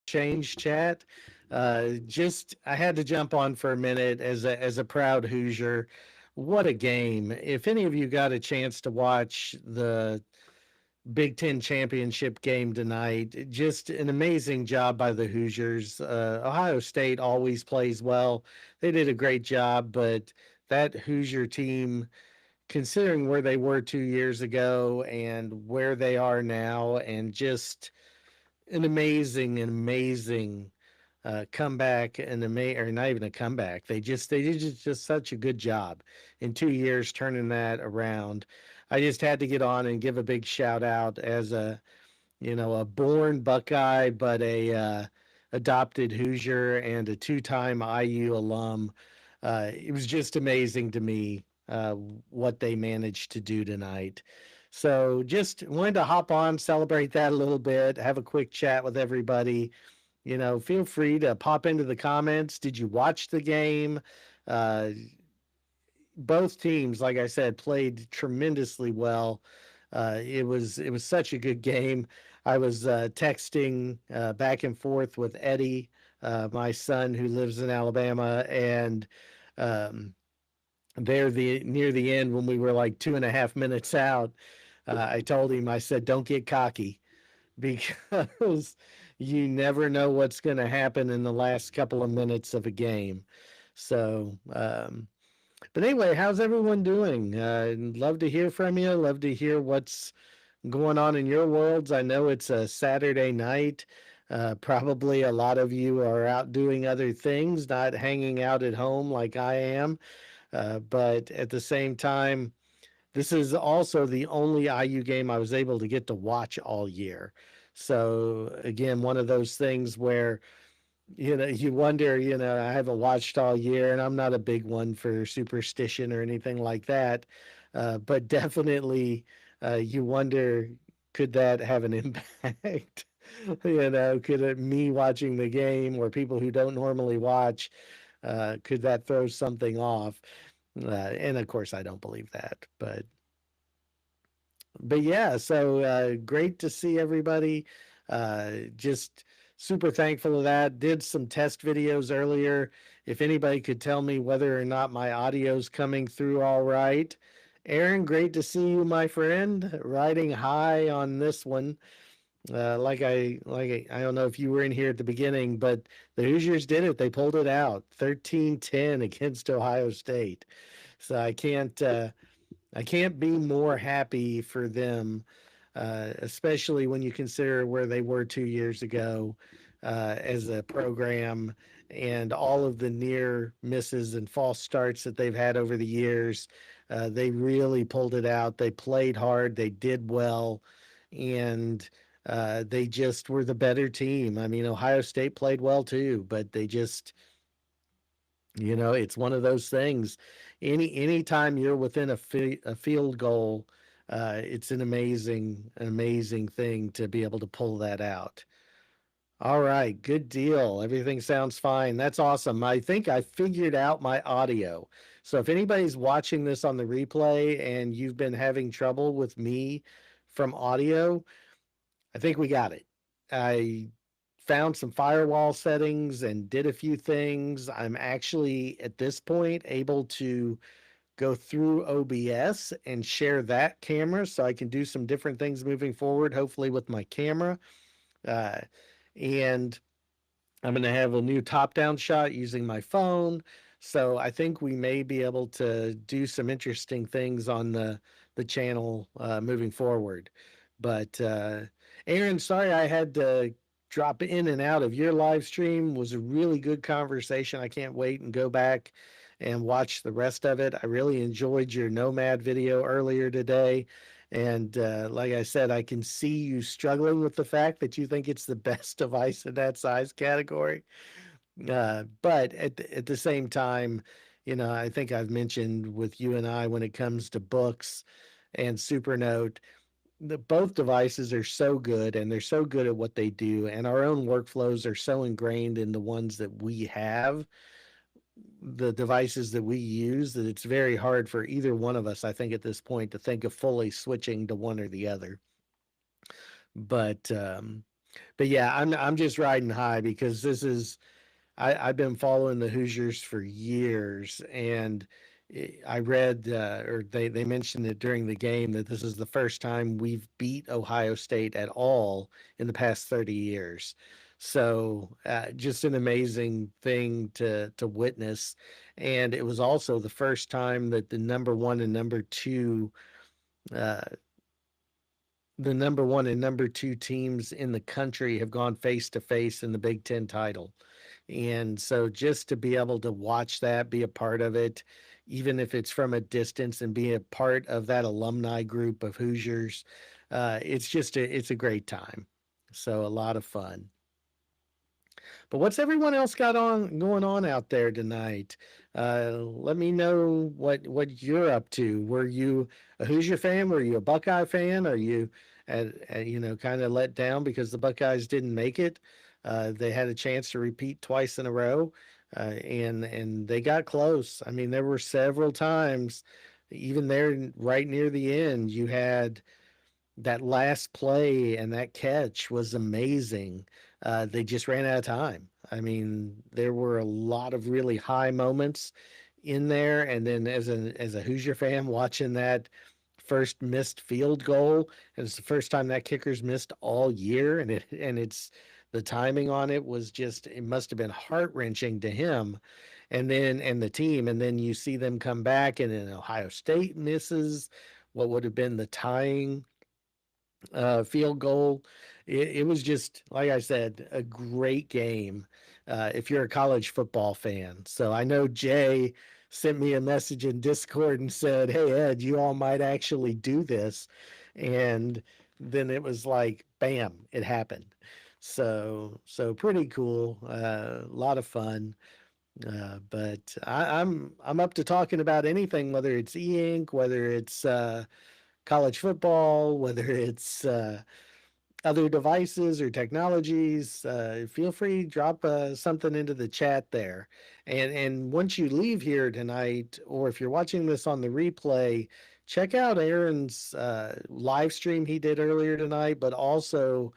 change chat. Just I had to jump on for a minute as a proud Hoosier. What a game! If any of you got a chance to watch the Big Ten championship game tonight, just an amazing job by the Hoosiers. Ohio State always plays well; they did a great job, but that Hoosier team, considering where they were 2 years ago and where they are now, and just an amazing comeback and or not even a comeback. They did just such a good job in 2 years turning that around. I just had to get on and give a big shout out as a born Buckeye, but a adopted Hoosier and a two-time IU alum. It was just amazing to me what they managed to do tonight. So just wanted to hop on, celebrate that a little bit, have a quick chat with everybody. Feel free to pop into the comments. Did you watch the game? Uh, both teams, like I said, played tremendously well. It was such a good game. I was texting back and forth with Eddie, my son who lives in Alabama, and um, there the near the end when we were like 2.5 minutes out, I told him, I said, "Don't get cocky because you never know what's going to happen in the last couple of minutes of a game." So, but anyway, how's everyone doing? Love to hear from you. Love to hear what's going on in your worlds. I know it's a Saturday night. Probably a lot of you are out doing other things, not hanging out at home like I am. But at the same time, this is also the only IU game I was able to get to watch all year. So again, one of those things where you wonder, I haven't watched all year, and I'm not a big one for superstition or anything like that. But definitely, you wonder, could that have an impact? Could me watching the game or people who don't normally watch, could that throw something off? And of course, I don't believe that, but yeah, so great to see everybody. Just super thankful of that. Did some test videos earlier. If anybody could tell me whether or not my audio's coming through all right. Aaron, great to see you, my friend. Riding high on this one. I don't know if you were in here at the beginning, but the Hoosiers did it. They pulled it out, 13-10 against Ohio State. So I can't be more happy for them, especially when you consider where they were 2 years ago as a program and all of the near misses and false starts that they've had over the years. They really pulled it out. They played hard. They did well. And they just were the better team. I mean, Ohio State played well too, but they just, it's one of those things. Anytime you're within a field goal, it's an amazing thing to be able to pull that out. All right, good deal. Everything sounds fine. That's awesome. I think I figured out my audio. So if anybody's watching this on the replay and you've been having trouble with me from audio, I think we got it. I found some firewall settings and did a few things. I'm actually at this point able to go through OBS and share that camera so I can do some different things moving forward, hopefully with my camera. Uh, and I'm going to have a new top down shot using my phone. So I think we may be able to do some interesting things on the channel moving forward. But Aaron, sorry I had to drop in and out of your live stream. It was a really good conversation. I can't wait and go back and watch the rest of it. I really enjoyed your Nomad video earlier today. And like I said, I can see you struggling with the fact that you think it's the best device in that size category. But at the same time, I think I've mentioned with you and I when it comes to books and Supernote, both devices are so good and they're so good at what they do. And our own workflows are so ingrained in the ones that we have, the devices that we use, that it's very hard for either one of us, I think, at this point to think of fully switching to one or the other. But But yeah, I'm just riding high because this is I've been following the Hoosiers for years, and I read or they mentioned it during the game that this is the first time we've beat Ohio State at all in the past 30 years. So just an amazing thing to witness, and it was also the first time that uh, the number one and number two teams in the country have gone face to face in the Big Ten title. And so just to be able to watch that, be a part of it, even if it's from a distance and be a part of that alumni group of Hoosiers, it's a great time. So a lot of fun. But what's everyone else got on going on out there tonight? Let me know what you're up to. Were you a Hoosier fan? Were you a Buckeye fan? Are you, kind of let down because the Buckeyes didn't make it? They had a chance to repeat twice in a row, and they got close. I mean, there were several times, even there right near the end, you had that last play and that catch was amazing. They just ran out of time. I mean, there were a lot of really high moments in there, and then as a Hoosier fan watching that first missed field goal, and it's the first time that kicker's missed all year, and it's the timing on it was just it must have been heart wrenching to him, and the team, and then you see them come back, and then Ohio State misses what would have been the tying field goal. It was just, like I said, a great game if you're a college football fan. So I know Jay sent me a message in Discord and said, "Hey, Ed, you all might actually do this." And then it was like, bam, it happened. So pretty cool. A lot of fun. But I'm up to talking about anything, whether it's e-ink, whether it's college football, whether it's other devices or technologies. Feel free to drop something into the chat there. And once you leave here tonight, or if you're watching this on the replay, check out Aaron's live stream he did earlier tonight, but also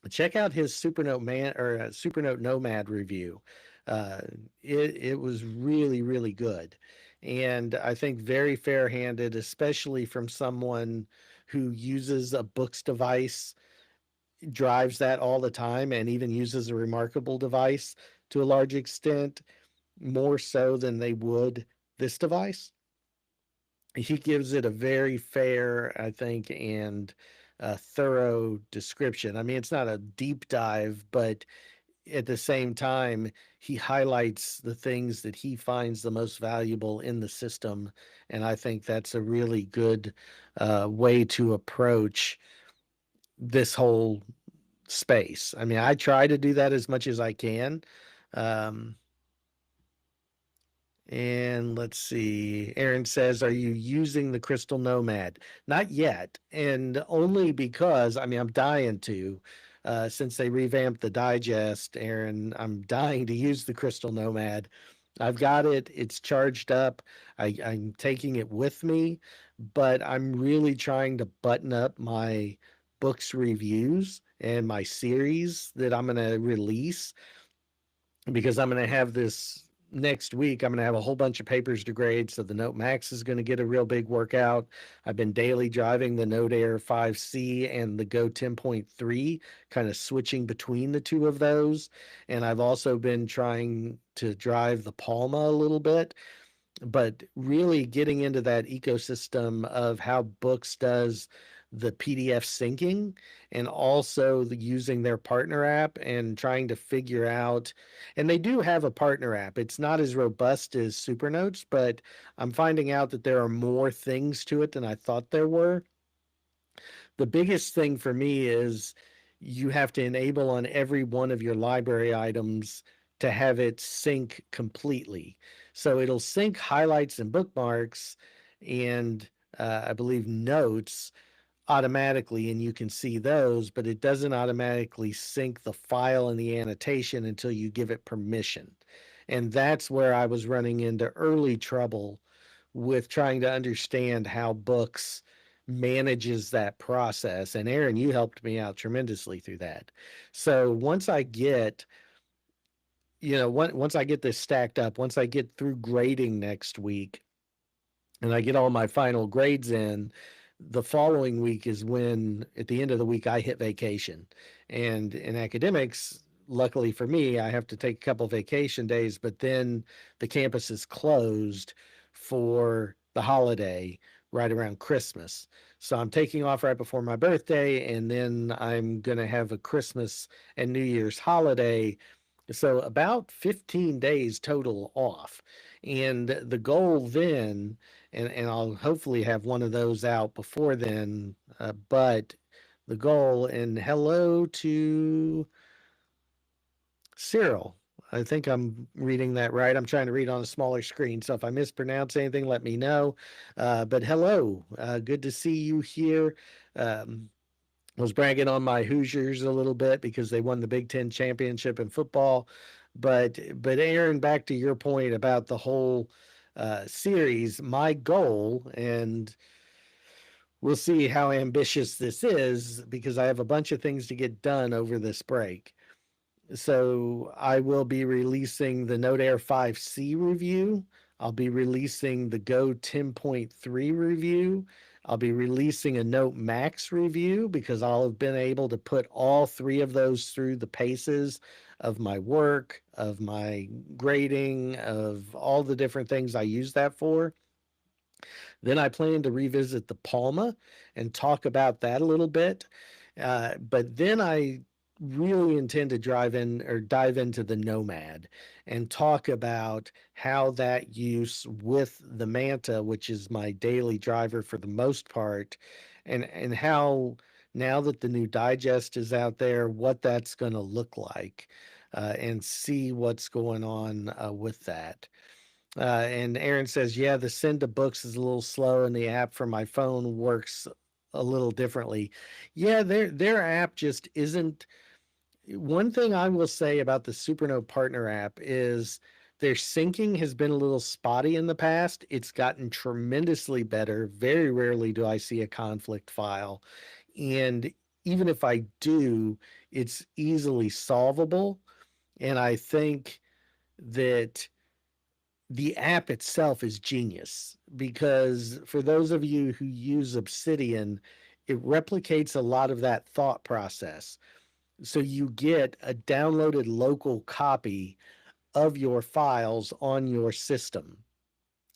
check out his Supernote man or Supernote Nomad review. Uh, it was really really good, and I think very fair handed, especially from someone who uses a books device, drives that all the time, and even uses a remarkable device to a large extent, more so than they would this device. He gives it a very fair, I think, and thorough description. I mean, it's not a deep dive, but at the same time, he highlights the things that he finds the most valuable in the system. And I think that's a really good way to approach this whole space. I mean, I try to do that as much as I can. Um, And let's see. Aaron says, "Are you using the Crystal Nomad?" Not yet, and only because I mean I'm dying to. Since they revamped the digest, Aaron, I'm dying to use the Crystal Nomad. I've got it. It's charged up. I'm taking it with me, but I'm really trying to button up my books reviews and my series that I'm going to release, because I'm going to have this next week. I'm going to have a whole bunch of papers to grade. So the Note Max is going to get a real big workout. I've been daily driving the Note Air 5C and the Go 10.3, kind of switching between the two of those. And I've also been trying to drive the Palma a little bit, but really getting into that ecosystem of how Books does the PDF syncing, and also using their partner app and trying to figure out, and they do have a partner app. It's not as robust as Supernotes, but I'm finding out that there are more things to it than I thought there were. The biggest thing for me is you have to enable on every one of your library items to have it sync completely. So it'll sync highlights and bookmarks and I believe notes automatically, and you can see those, but it doesn't automatically sync the file and the annotation until you give it permission. And that's where I was running into early trouble with trying to understand how Books manages that process. And Aaron, you helped me out tremendously through that. So once I get, once I get this stacked up, once I get through grading next week, and I get all my final grades in, the following week is when, at the end of the week, I hit vacation. And in academics, luckily for me, I have to take a couple vacation days, but then the campus is closed for the holiday right around Christmas. So I'm taking off right before my birthday, and then I'm going to have a Christmas and New Year's holiday. So about 15 days total off. And the goal then, and I'll hopefully have one of those out before then. But the goal, and hello to Cyril. I think I'm reading that right. I'm trying to read on a smaller screen. So if I mispronounce anything, let me know. But hello, good to see you here. I was bragging on my Hoosiers a little bit because they won the Big Ten championship in football. But Aaron, back to your point about the whole series, my goal, and we'll see how ambitious this is because I have a bunch of things to get done over this break. So I will be releasing the Note Air 5C review. I'll be releasing the Go 10.3 review. I'll be releasing a Note Max review because I'll have been able to put all three of those through the paces of my work, of my grading, of all the different things I use that for. Then I plan to revisit the Palma and talk about that a little bit. But then I really intend to dive into the Nomad and talk about how that use with the Manta, which is my daily driver for the most part, and how now that the new digest is out there, what that's going to look like, and see what's going on with that. And Aaron says, yeah, the send to books is a little slow, and the app for my phone works a little differently. Yeah, their app just isn't. One thing I will say about the Supernote partner app is their syncing has been a little spotty in the past. It's gotten tremendously better. Very rarely do I see a conflict file. And even if I do, it's easily solvable. And I think that the app itself is genius because for those of you who use Obsidian, it replicates a lot of that thought process. So you get a downloaded local copy of your files on your system.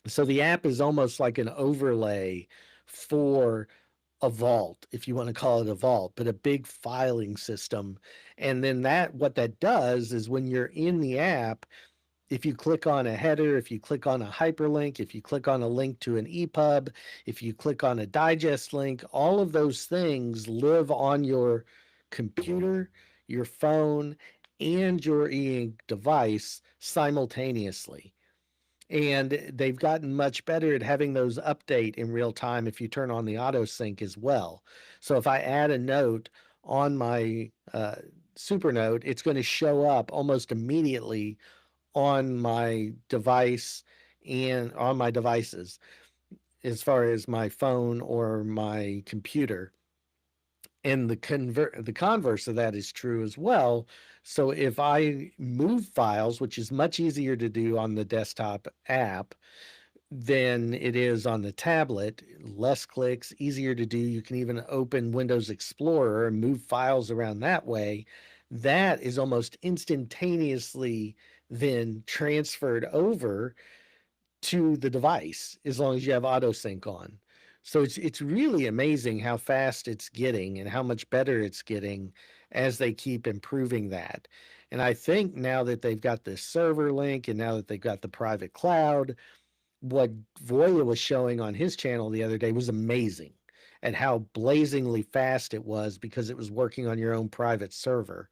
So the app is almost like an overlay for a vault, if you want to call it a vault, but a big filing system. And then what that does is when you're in the app, if you click on a header, if you click on a hyperlink, if you click on a link to an EPUB, if you click on a digest link, all of those things live on your computer, your phone, and your e-ink device simultaneously. And they've gotten much better at having those update in real time if you turn on the auto sync as well. So if I add a note on my Supernote, it's going to show up almost immediately on my device and on my devices as far as my phone or my computer. And the converse of that is true as well. So if I move files, which is much easier to do on the desktop app than it is on the tablet, less clicks, easier to do. You can even open Windows Explorer and move files around that way. That is almost instantaneously then transferred over to the device as long as you have auto sync on. So it's really amazing how fast it's getting and how much better it's getting as they keep improving that. And I think now that they've got this server link and now that they've got the private cloud, what Voya was showing on his channel the other day was amazing and how blazingly fast it was because it was working on your own private server.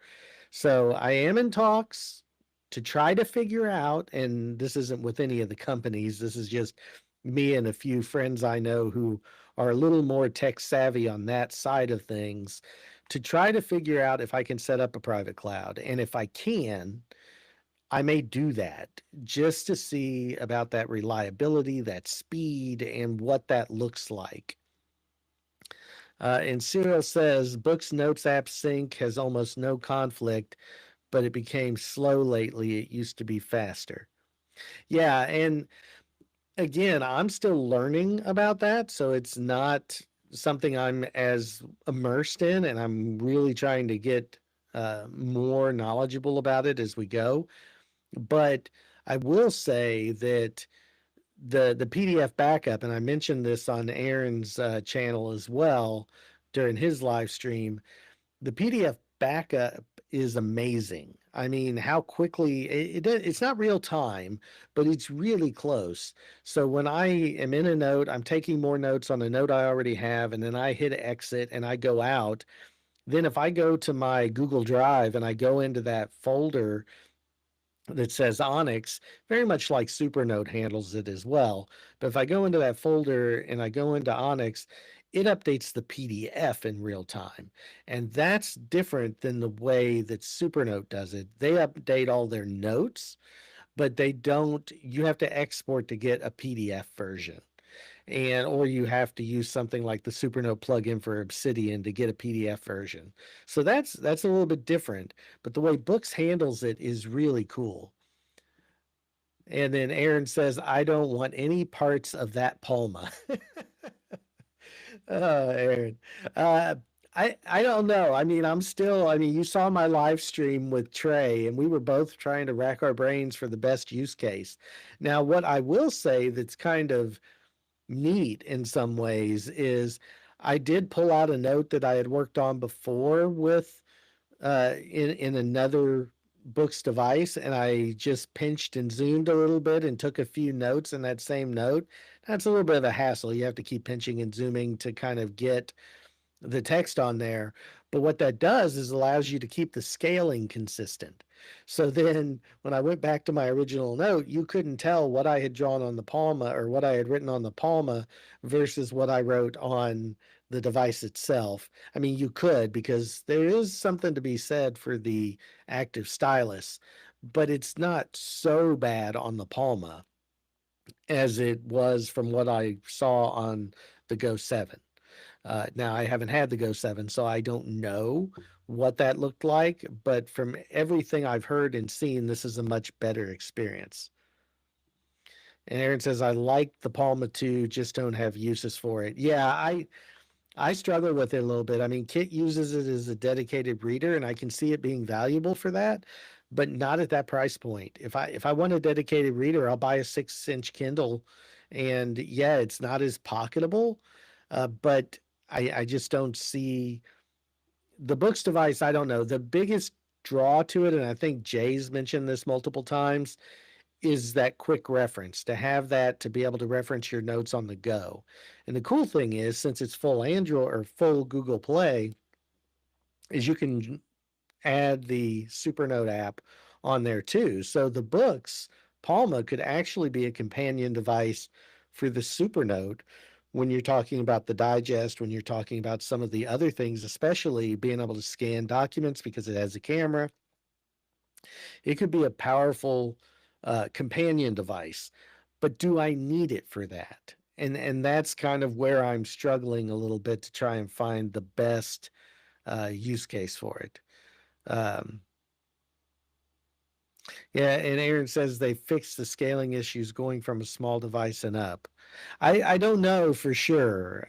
So I am in talks to try to figure out, and this isn't with any of the companies, this is just me and a few friends I know who are a little more tech savvy on that side of things, to try to figure out if I can set up a private cloud. And if I can, I may do that just to see about that reliability, that speed, and what that looks like. And Cyril says Books Notes app sync has almost no conflict, but it became slow lately. It used to be faster. Yeah, and again, I'm still learning about that, so it's not something I'm as immersed in, and I'm really trying to get more knowledgeable about it as we go. But I will say that the PDF backup, and I mentioned this on Aaron's channel as well during his live stream. The PDF backup is amazing. I mean, how quickly it's not real time, but it's really close. So when I am in a note, I'm taking more notes on a note I already have, and then I hit exit and I go out. Then if I go to my Google Drive and I go into that folder that says Onyx, very much like Supernote handles it as well. But if I go into that folder and I go into Onyx, it updates the PDF in real time. And that's different than the way that Supernote does it. They update all their notes, but they don't, you have to export to get a PDF version. And or you have to use something like the Supernote plugin for Obsidian to get a PDF version. So that's a little bit different, but the way Books handles it is really cool. And then Aaron says, I don't want any parts of that Palma. Oh, Aaron. Uh, I don't know. I mean, I mean, you saw my live stream with Trey, and we were both trying to rack our brains for the best use case. Now, what I will say that's kind of neat in some ways is I did pull out a note that I had worked on before with in another Books device, and I just pinched and zoomed a little bit and took a few notes in that same note. That's a little bit of a hassle. You have to keep pinching and zooming to kind of get the text on there. But what that does is allows you to keep the scaling consistent. So then when I went back to my original note, you couldn't tell what I had drawn on the Palma or what I had written on the Palma versus what I wrote on the device itself. I mean, you could, because there is something to be said for the active stylus, but it's not so bad on the Palma as it was from what I saw on the Go 7. Now, I haven't had the Go 7, so I don't know what that looked like, but from everything I've heard and seen, this is a much better experience. And Aaron says, I like the Palma 2, just don't have uses for it. Yeah, I struggle with it a little bit. I mean, Kit uses it as a dedicated reader, and I can see it being valuable for that, but not at that price point. If I want a dedicated reader, I'll buy a 6-inch Kindle, and yeah, it's not as pocketable, but I just don't see the Books device. I don't know. The biggest draw to it, and I think Jay's mentioned this multiple times, is that quick reference, to have that to be able to reference your notes on the go. And the cool thing is, since it's full Android or full Google Play, is you can add the Supernote app on there too. So the Books Palma could actually be a companion device for the Supernote when you're talking about the digest, when you're talking about some of the other things, especially being able to scan documents because it has a camera. It could be a powerful companion device, but do I need it for that? And that's kind of where I'm struggling a little bit to try and find the best use case for it. Um, yeah, and Aaron says they fixed the scaling issues going from a small device and up. I don't know for sure,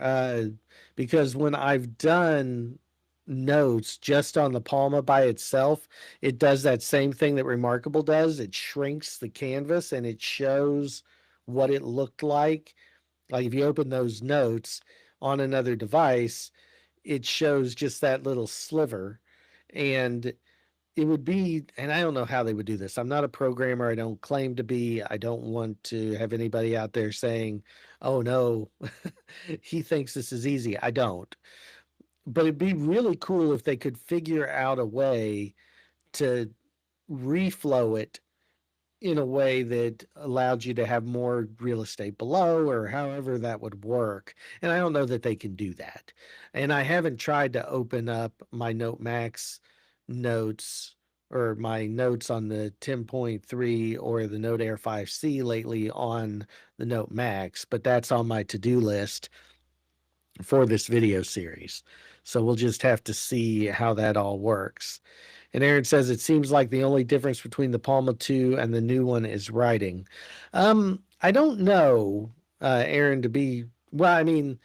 because when I've done notes just on the Palma by itself, it does that same thing that Remarkable does. It shrinks the canvas and it shows what it looked like. Like if you open those notes on another device, it shows just that little sliver. And it would be, and I don't know how they would do this. I'm not a programmer. I don't claim to be. I don't want to have anybody out there saying, oh no, he thinks this is easy. I don't. But it'd be really cool if they could figure out a way to reflow it in a way that allowed you to have more real estate below, or however that would work. And I don't know that they can do that. And I haven't tried to open up my Note Max notes or my notes on the 10.3 or the Note Air 5C lately on the Note Max, but that's on my to-do list. for this video series. So we'll just have to see how that all works. And Aaron says it seems like the only difference between the Palma 2 and the new one is writing. I don't know, Aaron, to be well. I mean,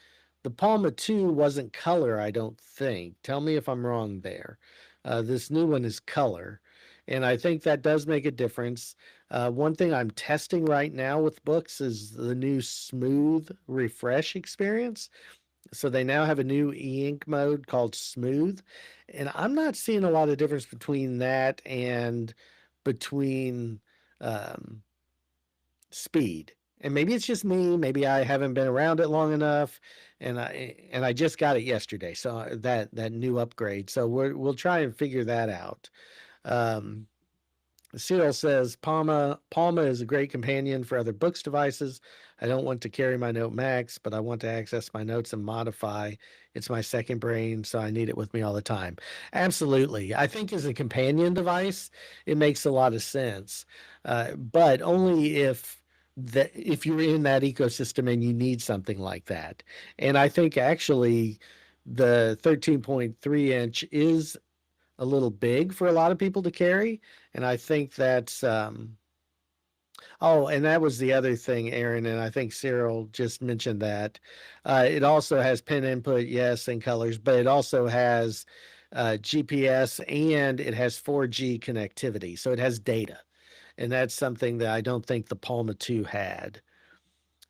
the Palma 2 wasn't color, I don't think. Tell me if I'm wrong there. This new one is color, and I think that does make a difference. One thing I'm testing right now with books is the new smooth refresh experience. So they now have a new e-ink mode called smooth, and I'm not seeing a lot of difference between that and between um, speed. And maybe it's just me, maybe I haven't been around it long enough, and I just got it yesterday, so that new upgrade, so we'll try and figure that out. um, Cyril says Palma is a great companion for other books devices. I don't want to carry my Note Max, but I want to access my notes and modify. It's my second brain, so I need it with me all the time. Absolutely. I think as a companion device, it makes a lot of sense, but only if you're in that ecosystem and you need something like that. And I think actually the 13.3-inch is a little big for a lot of people to carry. And I think that's, oh, and that was the other thing, Aaron, and I think Cyril just mentioned that. It also has pin input, yes, and colors, but it also has GPS and it has 4G connectivity. So it has data. And that's something that I don't think the Palma 2 had.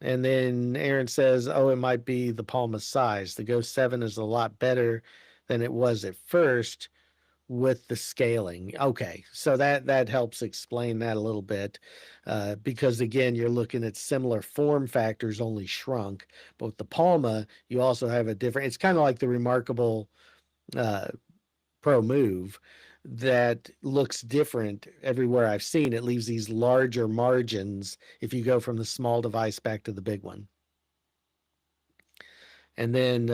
And then Aaron says, oh, it might be the Palma size. The Go 7 is a lot better than it was at first with the scaling. Okay, so that helps explain that a little bit, because again, you're looking at similar form factors, only shrunk. But with the Palma, you also have a different. It's kind of like the Remarkable uh, Pro Move that looks different everywhere I've seen. It leaves these larger margins if you go from the small device back to the big one. And then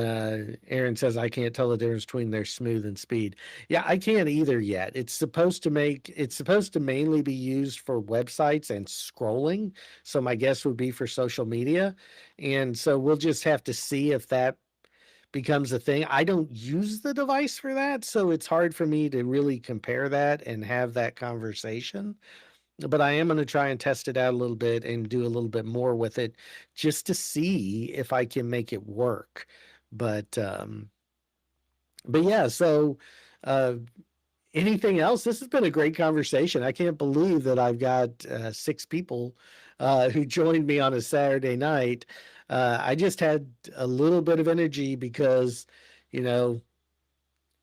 Aaron says, I can't tell the difference between their smooth and speed. Yeah, I can't either yet. It's supposed to mainly be used for websites and scrolling. So my guess would be for social media. And so we'll just have to see if that becomes a thing. I don't use the device for that. So it's hard for me to really compare that and have that conversation, but I am going to try and test it out a little bit and do a little bit more with it just to see if I can make it work. But but yeah, so uh anything else? This has been a great conversation. I can't believe that I've got 6 people who joined me on a Saturday night. I just had a little bit of energy because, you know,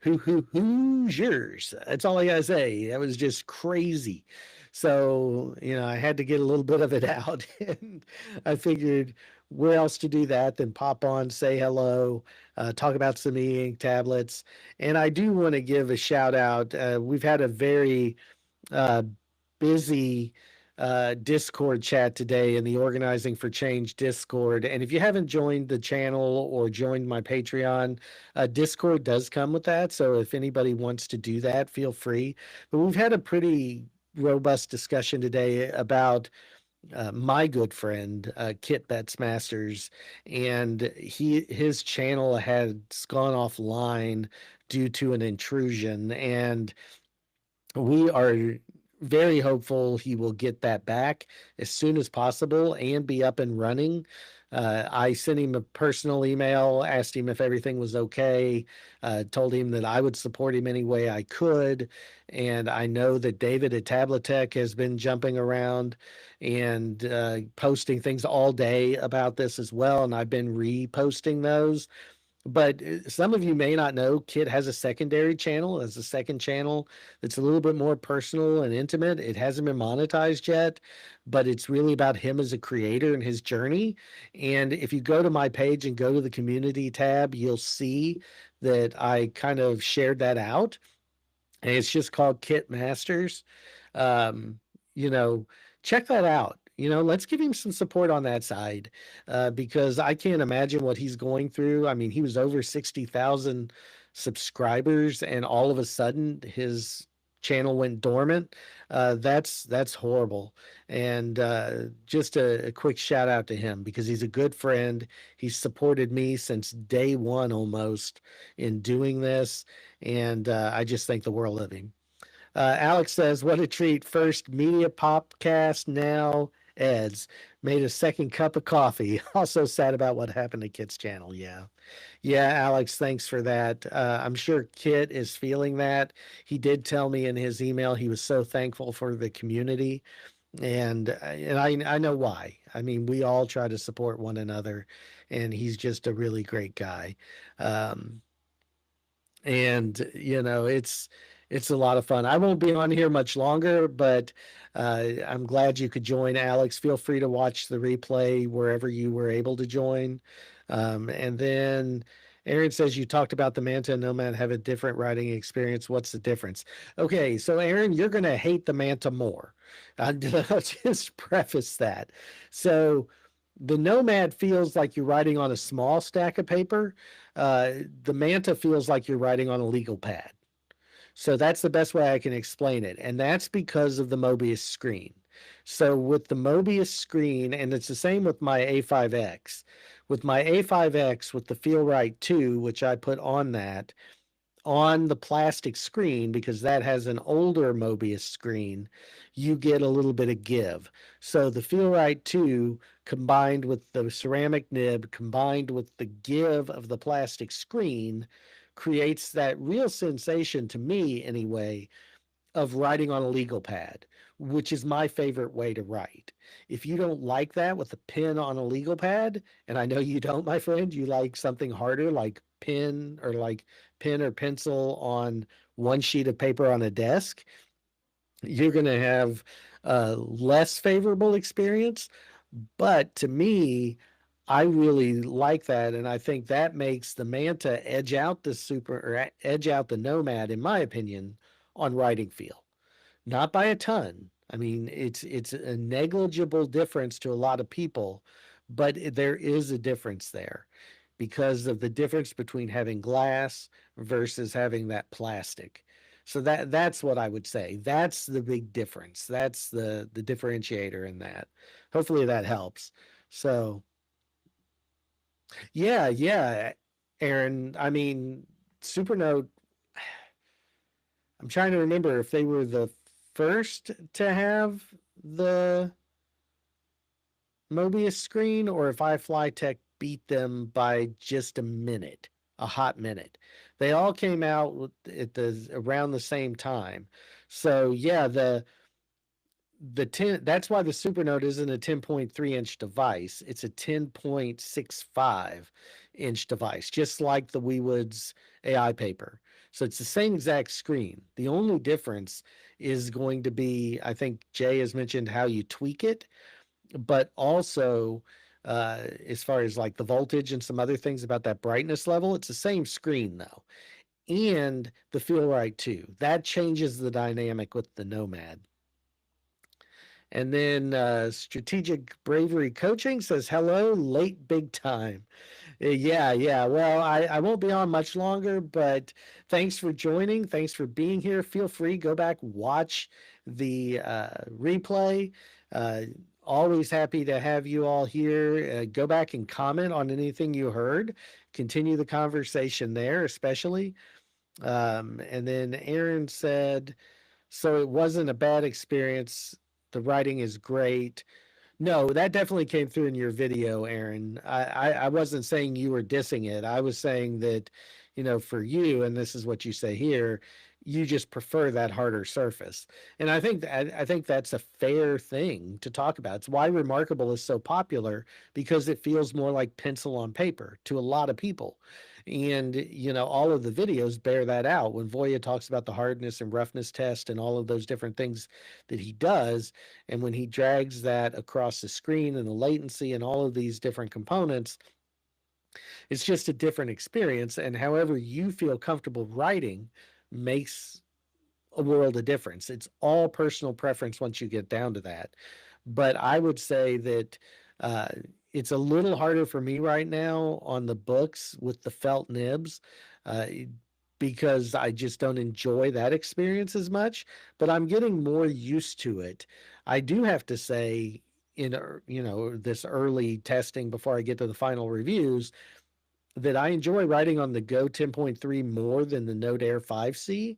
Hoosiers. That's all I gotta say. That was just crazy. So, I had to get a little bit of it out. And I figured where else to do that than pop on, say hello, talk about some e-ink tablets. And I do want to give a shout out. We've had a very uh, busy Discord chat today in the Organizing for Change Discord. And if you haven't joined the channel or joined my Patreon, Discord does come with that. So if anybody wants to do that, feel free. But we've had a pretty robust discussion today about my good friend Kit Betts Masters, and his channel has gone offline due to an intrusion, and we are very hopeful he will get that back as soon as possible and be up and running. I sent him a personal email, asked him if everything was okay, told him that I would support him any way I could. And I know that David at Tabletech has been jumping around and posting things all day about this as well. And I've been reposting those. But some of you may not know, Kit has a secondary channel, as a second channel that's a little bit more personal and intimate. It hasn't been monetized yet, but it's really about him as a creator and his journey. And if you go to my page and go to the community tab, you'll see that I kind of shared that out. And it's just called Kit Masters. Um, you know, check that out. Let's give him some support on that side, because I can't imagine what he's going through. I mean, he was over 60,000 subscribers, and all of a sudden his channel went dormant. That's horrible. And just a quick shout out to him because he's a good friend. He's supported me since day one almost in doing this, and I just think the world of him. Alex says, "What a treat! First media popcast, now Ed's made a second cup of coffee. Also sad about what happened to Kit's channel. Yeah, yeah, Alex, thanks for that. I'm sure Kit is feeling that. He did tell me in his email he was so thankful for the community, and I know why. I mean, we all try to support one another, and he's just a really great guy. Um, and it's a lot of fun. I won't be on here much longer, but I'm glad you could join, Alex. Feel free to watch the replay wherever you were able to join. And then Aaron says you talked about the Manta and Nomad have a different writing experience. What's the difference? Okay, so Aaron, you're going to hate the Manta more. I'll just preface that. So the Nomad feels like you're writing on a small stack of paper. The Manta feels like you're writing on a legal pad. So that's the best way I can explain it. And that's because of the Mobius screen. So with the Mobius screen, and it's the same with my A5X, with my A5X with the Feel-Rite 2, which I put on that, on the plastic screen, because that has an older Mobius screen, you get a little bit of give. So the Feel-Rite 2 combined with the ceramic nib, combined with the give of the plastic screen, creates that real sensation, to me anyway, of writing on a legal pad, which is my favorite way to write. If you don't like that with a pen on a legal pad, and I know you don't, my friend, you like something harder like pen or pencil on one sheet of paper on a desk, you're going to have a less favorable experience. But to me, I really like that, and I think that makes the Manta edge out edge out the Nomad, in my opinion, on writing feel. Not by a ton. I mean, it's a negligible difference to a lot of people, but there is a difference there because of the difference between having glass versus having that plastic. So that's what I would say. That's the big difference. That's the differentiator in that. Hopefully that helps. So yeah, yeah, Aaron. I mean, Supernote, I'm trying to remember if they were the first to have the Mobius screen or if iFlyTech beat them by just a minute, a hot minute. They all came out at the around the same time. So yeah, the 10, that's why the Supernote isn't a 10.3-inch device. It's a 10.65-inch device, just like the WeWood's AI paper. So it's the same exact screen. The only difference is going to be, I think Jay has mentioned how you tweak it, but also as far as like the voltage and some other things about that brightness level, it's the same screen though. And the Feel-Rite too. That changes the dynamic with the Nomad. And then Strategic Bravery Coaching says, hello, late big time. Yeah, yeah. Well, I won't be on much longer, but thanks for joining. Thanks for being here. Feel free, go back, watch the replay. Uh, Always happy to have you all here. Go back and comment on anything you heard. Continue the conversation there, especially. And then Aaron said, so it wasn't a bad experience. The writing is great. No, that definitely came through in your video, Aaron. I wasn't saying you were dissing it. I was saying that, for you, and this is what you say here, you just prefer that harder surface. And I think that's a fair thing to talk about. It's why Remarkable is so popular, because it feels more like pencil on paper to a lot of people. And all of the videos bear that out. When Voya talks about the hardness and roughness test and all of those different things that he does, and when he drags that across the screen and the latency and all of these different components, it's just a different experience. And however you feel comfortable writing makes a world of difference. It's all personal preference once you get down to that. But I would say that uh, it's a little harder for me right now on the books with the felt nibs. Uh, because I just don't enjoy that experience as much, but I'm getting more used to it. I do have to say, in this early testing before I get to the final reviews, that I enjoy writing on the Go 10.3 more than the Note Air 5C,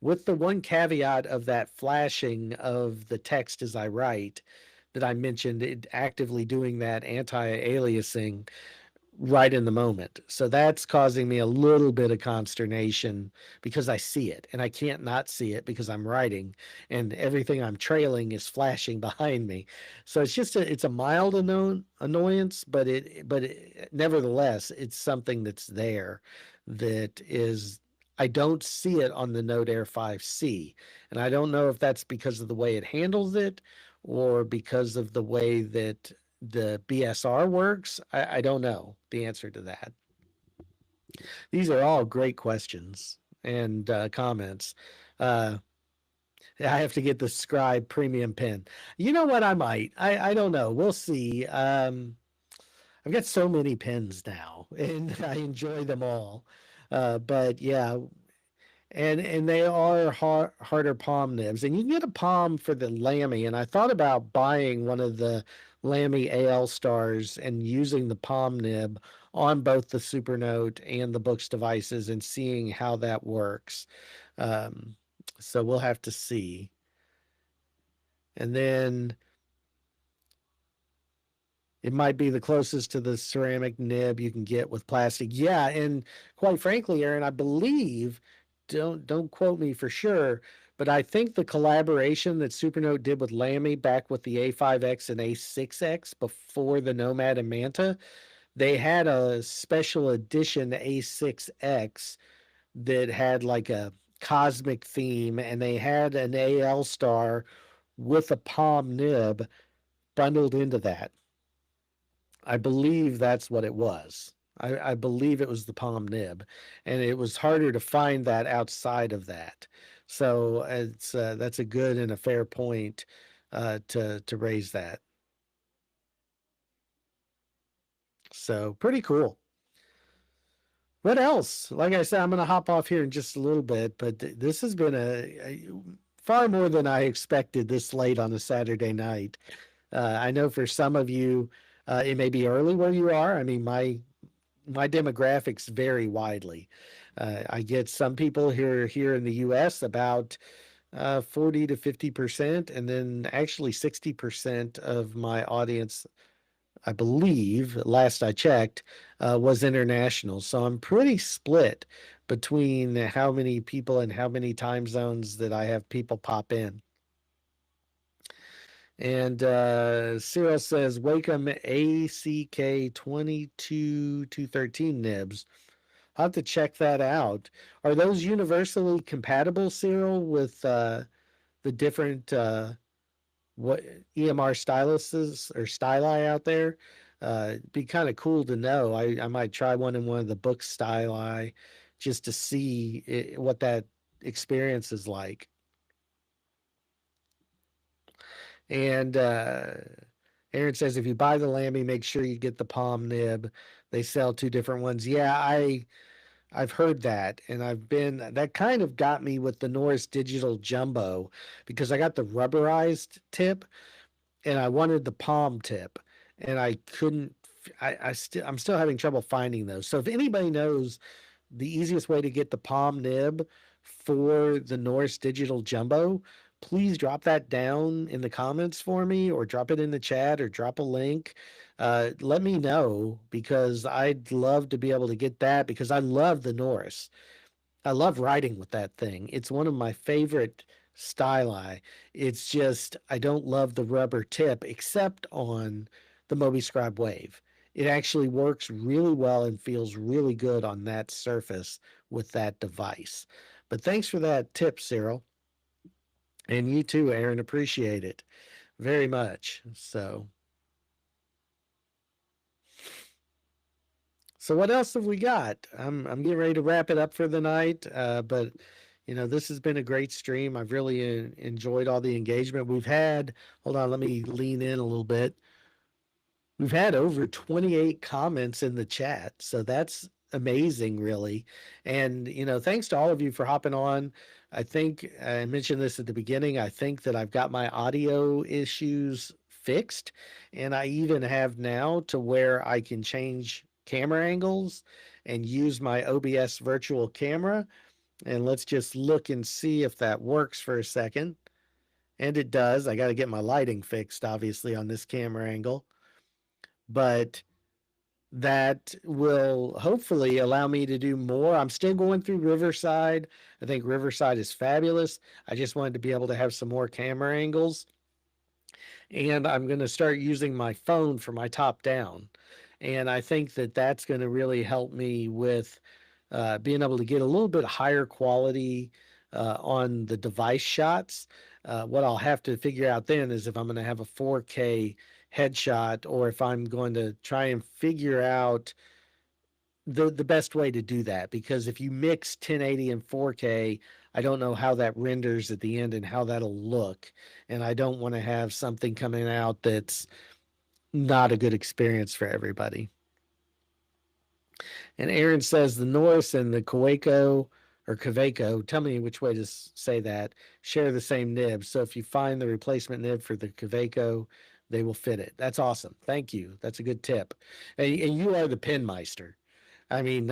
with the one caveat of that flashing of the text as I write that I mentioned, it actively doing that anti-aliasing right in the moment. So that's causing me a little bit of consternation because I see it and I can't not see it because I'm writing and everything I'm trailing is flashing behind me. So it's a mild annoyance, but nevertheless, it's something that's there that is. I don't see it on the Note Air 5C. And I don't know if that's because of the way it handles it or because of the way that the BSR works. I don't know the answer to that. These are all great questions and comments. Uh, I have to get the Scribe Premium pen. You know what? I might. I don't know. We'll see. I've got so many pens now, and I enjoy them all. But yeah, and they are harder palm nibs, and you can get a palm for the Lamy. And I thought about buying one of the Lamy AL stars and using the palm nib on both the Supernote and the Books devices and seeing how that works. Um, so we'll have to see. And then it might be the closest to the ceramic nib you can get with plastic. Yeah, and quite frankly, Aaron, I believe, don't quote me for sure, but I think the collaboration that Supernote did with Lamy back with the A5X and A6X before the Nomad and Manta, they had a special edition A6X that had like a cosmic theme, and they had an AL star with a palm nib bundled into that. I believe that's what it was. I believe it was the palm nib, and it was harder to find that outside of that. So it's that's a good and a fair point to raise that. So pretty cool. What else? Like I said, I'm going to hop off here in just a little bit, but this has been a far more than I expected this late on a Saturday night. I know for some of you, it may be early where you are. I mean, my demographics vary widely. I get some people here in the U.S. about 40 to 50%, and then actually 60% of my audience, I believe, last I checked, was international. So I'm pretty split between how many people and how many time zones that I have people pop in. And Cyril says Wacom ACK 22213 nibs. I'll have to check that out. Are those universally compatible, Cyril, with the different what EMR styluses or styli out there? It'd be kind of cool to know. I might try one in one of the book styli just to see what that experience is like. And Aaron says if you buy the Lamy, make sure you get the palm nib. They sell two different ones. Yeah, I've heard that, and that kind of got me with the Norris Digital Jumbo because I got the rubberized tip and I wanted the palm tip, and I couldn't. I'm still having trouble finding those. So if anybody knows the easiest way to get the palm nib for the Norris Digital Jumbo, please drop that down in the comments for me, or drop it in the chat, or drop a link. Let me know because I'd love to be able to get that because I love the Norris. I love writing with that thing. It's one of my favorite styli. It's just I don't love the rubber tip except on the MobiScribe Wave. It actually works really well and feels really good on that surface with that device. But thanks for that tip, Cyril. And you too, Aaron. Appreciate it very much. So what else have we got? I'm getting ready to wrap it up for the night, but this has been a great stream. I've really enjoyed all the engagement we've had. Hold on, let me lean in a little bit. We've had over 28 comments in the chat, so that's amazing, really. And, thanks to all of you for hopping on. I think I mentioned this at the beginning. I think that I've got my audio issues fixed. And I even have now to where I can change camera angles and use my OBS virtual camera. And let's just look and see if that works for a second. And it does. I got to get my lighting fixed, obviously, on this camera angle. But that will hopefully allow me to do more. I'm still going through Riverside. I think Riverside is fabulous. I just wanted to be able to have some more camera angles. And I'm going to start using my phone for my top down. And I think that that's going to really help me with being able to get a little bit higher quality on the device shots. What I'll have to figure out then is if I'm going to have a 4K headshot or if I'm going to try and figure out the best way to do that. Because if you mix 1080 and 4K, I don't know how that renders at the end and how that'll look. And I don't want to have something coming out that's not a good experience for everybody. And Aaron says the Norris and the Kaweco, tell me which way to say that, share the same nib. So if you find the replacement nib for the Kaweco, they will fit it. That's awesome. Thank you. That's a good tip. And you are the Pinmeister. I mean,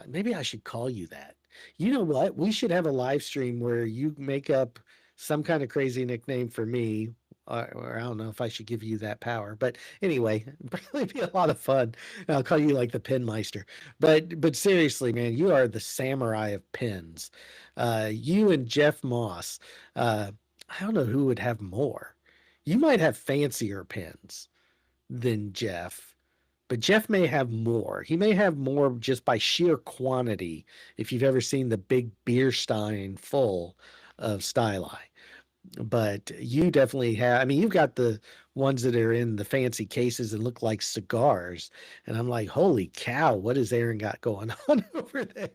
maybe I should call you that. You know what? We should have a live stream where you make up some kind of crazy nickname for me, or I don't know if I should give you that power. But anyway, it'd probably be a lot of fun. I'll call you like the Pinmeister. But seriously, man, you are the samurai of pins. You and Jeff Moss. I don't know who would have more. You might have fancier pins than Jeff. But Jeff may have more. He may have more just by sheer quantity. If you've ever seen the big beer stein full of styli, but you definitely have. I mean, you've got the ones that are in the fancy cases and look like cigars, and I'm like, holy cow, what has Aaron got going on over there?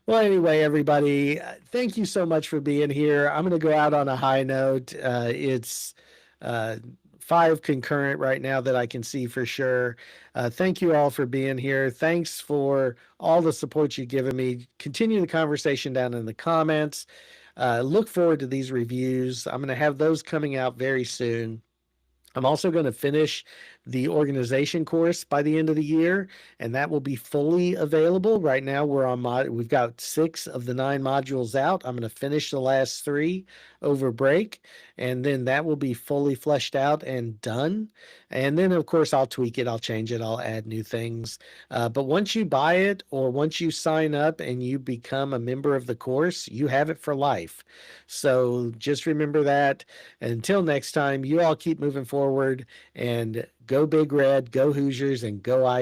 Well, anyway, everybody, thank you so much for being here. I'm going to go out on a high note. It's 5 concurrent right now that I can see for sure. Thank you all for being here. Thanks for all the support you've given me. Continue the conversation down in the comments. Look forward to these reviews. I'm going to have those coming out very soon. I'm also going to finish the organization course by the end of the year, and that will be fully available. Right now, we've got 6 of the 9 modules out. I'm going to finish the last 3 over break, and then that will be fully fleshed out and done. And then, of course, I'll tweak it, I'll change it, I'll add new things. But once you buy it or once you sign up and you become a member of the course, you have it for life. So just remember that. Until next time, you all keep moving forward and go Big Red, go Hoosiers, and go IU.